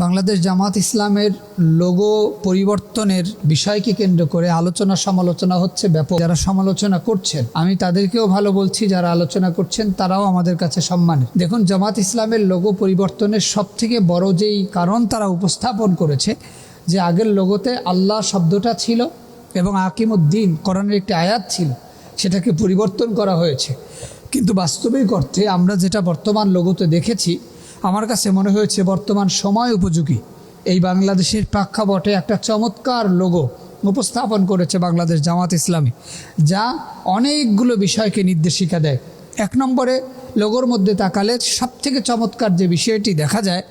বাংলাদেশ জামাত ইসলামের লোগো পরিবর্তনের বিষয়কে কেন্দ্র করে আলোচনা সমালোচনা হচ্ছে ব্যাপক। যারা সমালোচনা করছেন আমি তাদেরকেও ভালো বলছি, যারা আলোচনা করছেন তারাও আমাদের কাছে সম্মানের। দেখুন, জামাত ইসলামের লোগো পরিবর্তনের সবথেকে বড় যেই কারণ তারা উপস্থাপন করেছে যে আগের লোগোতে আল্লাহ শব্দটা ছিল এবং আকিমুদ্দিন কোরআনের একটি আয়াত ছিল, সেটাকে পরিবর্তন করা হয়েছে। কিন্তু বাস্তবিক অর্থে আমরা যেটা বর্তমান লোগোতে দেখেছি, আমার কাছে মনে হয়েছে বর্তমান সময় উপযোগী এই বাংলাদেশের প্রেক্ষাপটে একটা চমৎকার লোগো উপস্থাপন করেছে বাংলাদেশ জামাত ইসলামী, যা অনেকগুলো বিষয়কে নির্দেশিকা দেয়। এক নম্বরে লোগোর মধ্যে তাকালে সবথেকে চমৎকার যে বিষয়টি দেখা যায়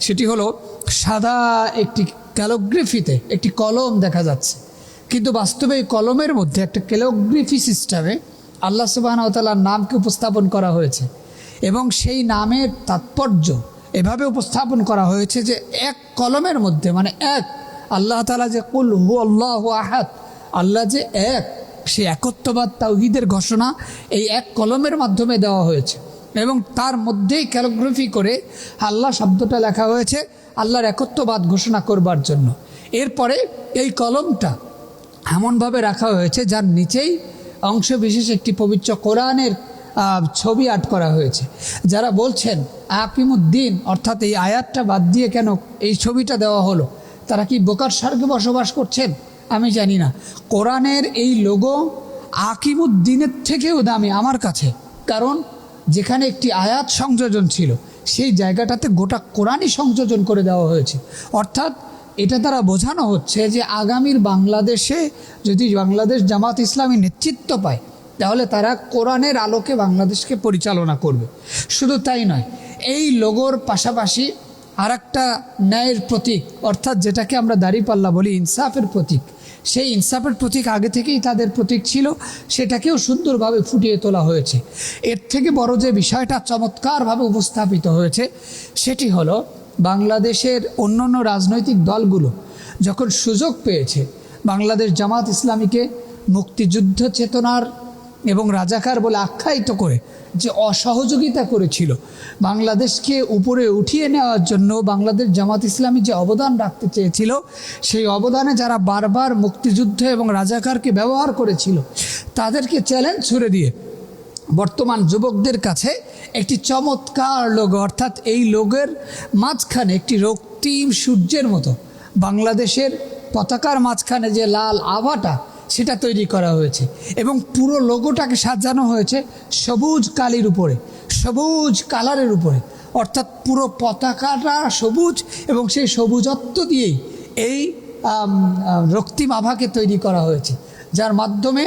সেটি হলো সাদা একটি ক্যালিগ্রাফিতে একটি কলম দেখা যাচ্ছে, কিন্তু বাস্তবে এই কলমের মধ্যে একটা ক্যালিগ্রাফি সিস্টেমে আল্লাহ সুবহানাহু ওয়া তাআলার নামকে উপস্থাপন করা হয়েছে এবং সেই নামের তাৎপর্য এভাবে উপস্থাপন করা হয়েছে যে এক কলমের মধ্যে, মানে এক আল্লাহ তাআলা যে কুল হু আল্লাহু আহাদ, আল্লাহ যে এক, সে একত্ববাদ তাওহীদের ঘোষণা এই এক কলমের মাধ্যমে দেওয়া হয়েছে এবং তার মধ্যেই ক্যালিগ্রাফি করে আল্লাহ শব্দটা লেখা হয়েছে আল্লাহর একত্ববাদ ঘোষণা করবার জন্য। এরপরে এই কলমটা এমনভাবে রাখা হয়েছে যার নিচেই অংশ বিশেষ একটি পবিত্র কোরআনের ছবি আর্ট করা হয়েছে। যারা বলছেন আকিমুদ্দিন অর্থাৎ এই আয়াতটা বাদ দিয়ে কেন এই ছবিটা দেওয়া হলো, তারা কি বোকার স্বর্গে বসবাস করছেন আমি জানি না। কোরআনের এই লোগো আকিমুদ্দিনের থেকেও দামি আমার কাছে, কারণ যেখানে একটি আয়াত সংযোজন ছিল সেই জায়গাটাতে গোটা কোরআনই সংযোজন করে দেওয়া হয়েছে। অর্থাৎ এটা দ্বারা বোঝানো হচ্ছে যে আগামীর বাংলাদেশে যদি বাংলাদেশ জামাত ইসলামী নেতৃত্ব পায় তাহলে তারা কোরআনের আলোকে বাংলাদেশকে পরিচালনা করবে। শুধু তাই নয়, এই লোগোর পাশাপাশি আর একটা ন্যায়ের প্রতীক, অর্থাৎ যেটাকে আমরা দাঁড়িপাল্লা বলি, ইনসাফের প্রতীক, সেই ইনসাফের প্রতীক আগে থেকেই তাদের প্রতীক ছিল, সেটাকেও সুন্দরভাবে ফুটিয়ে তোলা হয়েছে। এর থেকে বড় যে বিষয়টা চমৎকারভাবে উপস্থাপিত হয়েছে সেটি হলো বাংলাদেশের অন্যান্য রাজনৈতিক দলগুলো যখন সুযোগ পেয়েছে বাংলাদেশ জামাত ইসলামীকে মুক্তিযুদ্ধ চেতনার এবং রাজাকার বলে আখ্যায়িত করে যে অসহযোগিতা করেছিল, বাংলাদেশকে উপরে উঠিয়ে নেওয়ার জন্য বাংলাদেশ জামাত ইসলামী যে অবদান রাখতে চেয়েছিল, সেই অবদানে যারা বারবার মুক্তিযুদ্ধ এবং রাজাকারকে ব্যবহার করেছিল তাদেরকে চ্যালেঞ্জ ছুড়ে দিয়ে বর্তমান যুবকদের কাছে একটি চমৎকার লোগো, অর্থাৎ এই লোগোর মাঝখানে একটি রক্তিম সূর্যের মতো বাংলাদেশের পতাকার মাঝখানে যে লাল আভাটা সেটা তৈরি করা হয়েছে এবং পুরো লোগোটাকে সাজানো হয়েছে সবুজ কালির উপরে, সবুজ কালারের উপরে, অর্থাৎ পুরো পতাকাটা সবুজ এবং সেই সবুজত্ব দিয়েই এই রক্তিম আভাকে তৈরি করা হয়েছে, যার মাধ্যমে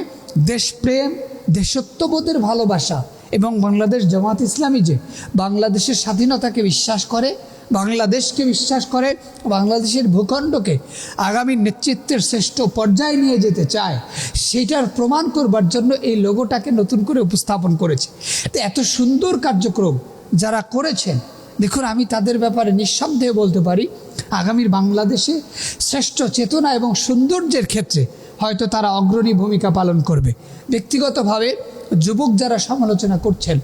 দেশপ্রেম, দেশত্ববোধের ভালোবাসা এবং বাংলাদেশ জামাত ইসলামী যে বাংলাদেশের স্বাধীনতাকে বিশ্বাস করে, বাংলাদেশকে বিশ্বাস করে, বাংলাদেশের ভূখণ্ডকে আগামী নেতৃত্বের শ্রেষ্ঠ পর্যায়ে নিয়ে যেতে চায়, সেটার প্রমাণ করবার জন্য এই লোগোটাকে নতুন করে উপস্থাপন করেছে। তো এত সুন্দর কার্যক্রম যারা করেছেন, দেখুন, আমি তাদের ব্যাপারে নিঃসন্দেহে বলতে পারি আগামীর বাংলাদেশে শ্রেষ্ঠ চেতনা এবং সৌন্দর্যের ক্ষেত্রে হয়তো তারা অগ্রণী ভূমিকা পালন করবে। ব্যক্তিগতভাবে যুবক যারা সমালোচনা করছেন